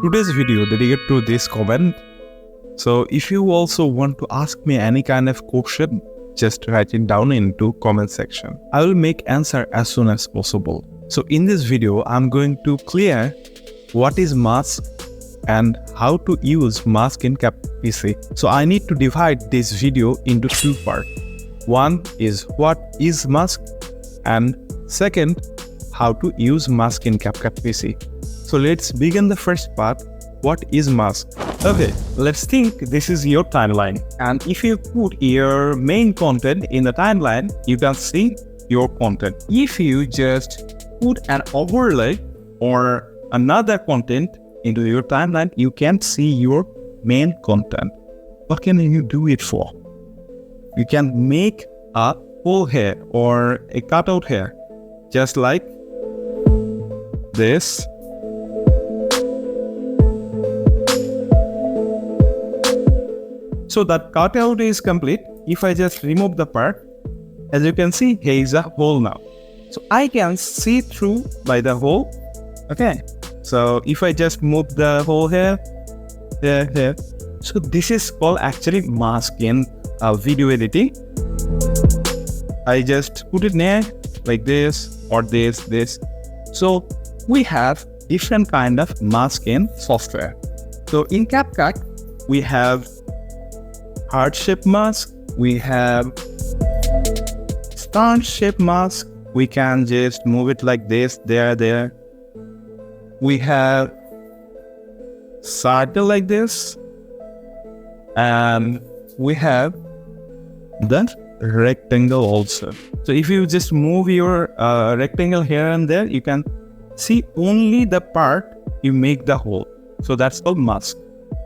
Today's video dedicated to this comment. So if you also want to ask me any kind of question, just write it down into comment section. I will make answer as soon as possible. So in this video, I'm going to clear what is mask and how to use mask in CapCut PC. So I need to divide this video into two parts. One is what is mask, and second, how to use mask in CapCut PC. So let's begin the first part. What is mask? Okay, let's think this is your timeline. And if you put your main content in the timeline, you can see your content. If you just put an overlay or another content into your timeline, you can't see your main content. What can you do it for? You can make a hole here or a cutout here, just like this. So that cutout is complete. If I just remove the part, as you can see, here is a hole now. So I can see through by the hole. Okay. So if I just move the hole here, here. So this is called actually mask in video editing. I just put it near like this or this. So we have different kind of mask in software. So in CapCut, we have heart shape mask, we have star shape mask. We can just move it like this, there. We have circle like this, and we have the rectangle also. So if you just move your rectangle here and there, you can see only the part you make the hole. So that's called mask.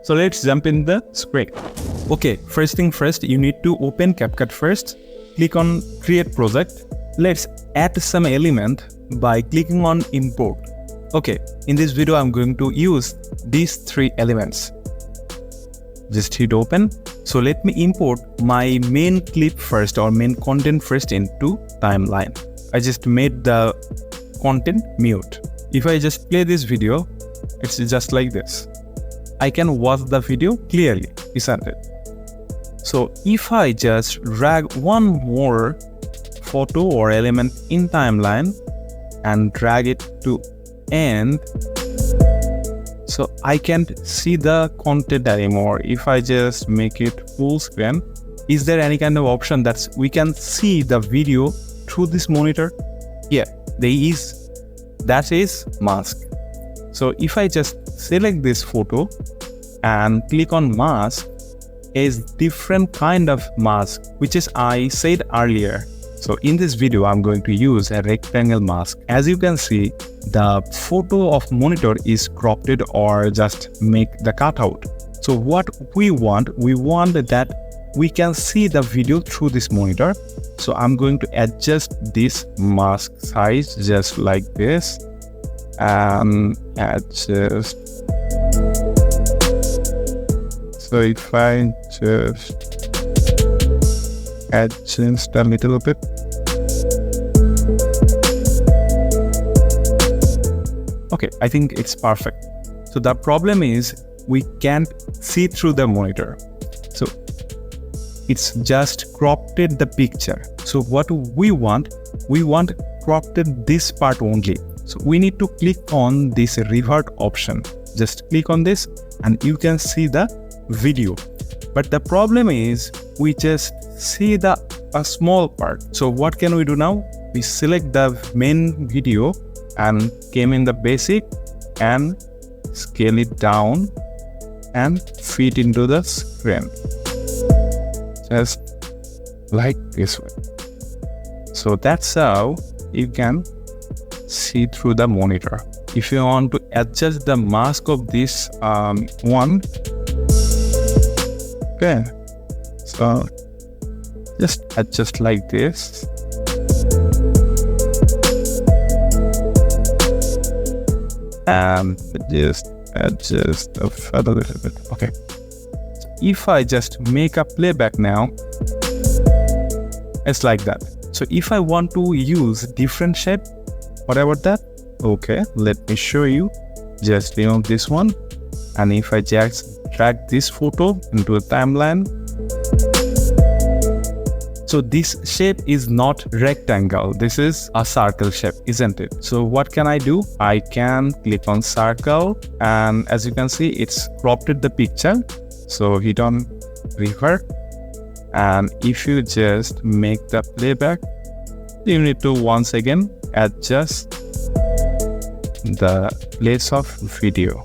So let's jump in the script. Okay, first thing first, you need to open CapCut first. Click on create project. Let's add some element by clicking on import. Okay, in this video, I'm going to use these three elements. Just hit open. So let me import my main clip first or main content first into timeline. I just made the content mute. If I just play this video, it's just like this. I can watch the video clearly, isn't it? So if I just drag one more photo or element in timeline and drag it to end, so I can't see the content anymore. If I just make it full screen, is there any kind of option that we can see the video through this monitor? Yeah, there is. That is mask. So if I just select this photo and click on mask, is different kind of mask, which is I said earlier. So in this video, I'm going to use a rectangle mask. As you can see, the photo of monitor is cropped or just make the cutout. So what we want that we can see the video through this monitor. So I'm going to adjust this mask size just like this and adjust. So if I just adjust a little bit. Okay, I think it's perfect. So the problem is we can't see through the monitor. So it's just cropped the picture. So what we want cropped this part only. So we need to click on this revert option. Just click on this and you can see the video. But the problem is we just see a small part. So what can we do now? We select the main video and came in the basic and scale it down and fit into the screen. Just like this way. So that's how you can see through the monitor. If you want to adjust the mask of this one, okay, so just adjust like this. And just adjust a little bit. Okay. So if I just make a playback now, it's like that. So if I want to use different shape, what about that? Okay, let me show you. Just remove this one And if I just drag this photo into a timeline, so this shape is not rectangle, this is a circle shape, isn't it? So what can I do? I can click on circle, and as you can see, it's cropped the picture. So hit on revert, and if you just make the playback, you need to once again adjust the place of video.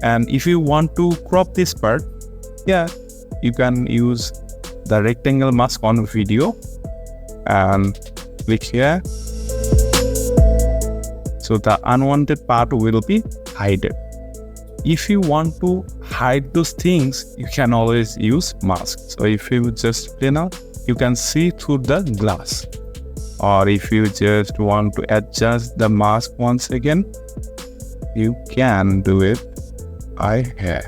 And if you want to crop this part, yeah, you can use the rectangle mask on video and click here. So the unwanted part will be hidden. If you want to hide those things, you can always use mask. So if you just play now, you can see through the glass. Or if you just want to adjust the mask once again, you can do it here.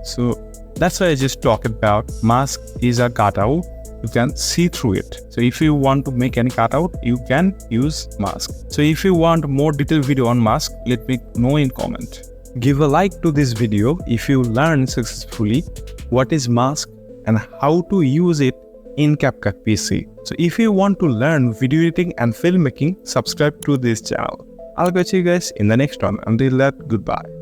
So that's why I just talked about mask is a cutout. You can see through it. So if you want to make any cutout, you can use mask. So if you want more detailed video on mask, let me know in comment. Give a like to this video if you learned successfully what is mask and how to use it in CapCut PC. So if you want to learn video editing and filmmaking, subscribe to this channel. I'll catch you guys in the next one. Until that, goodbye.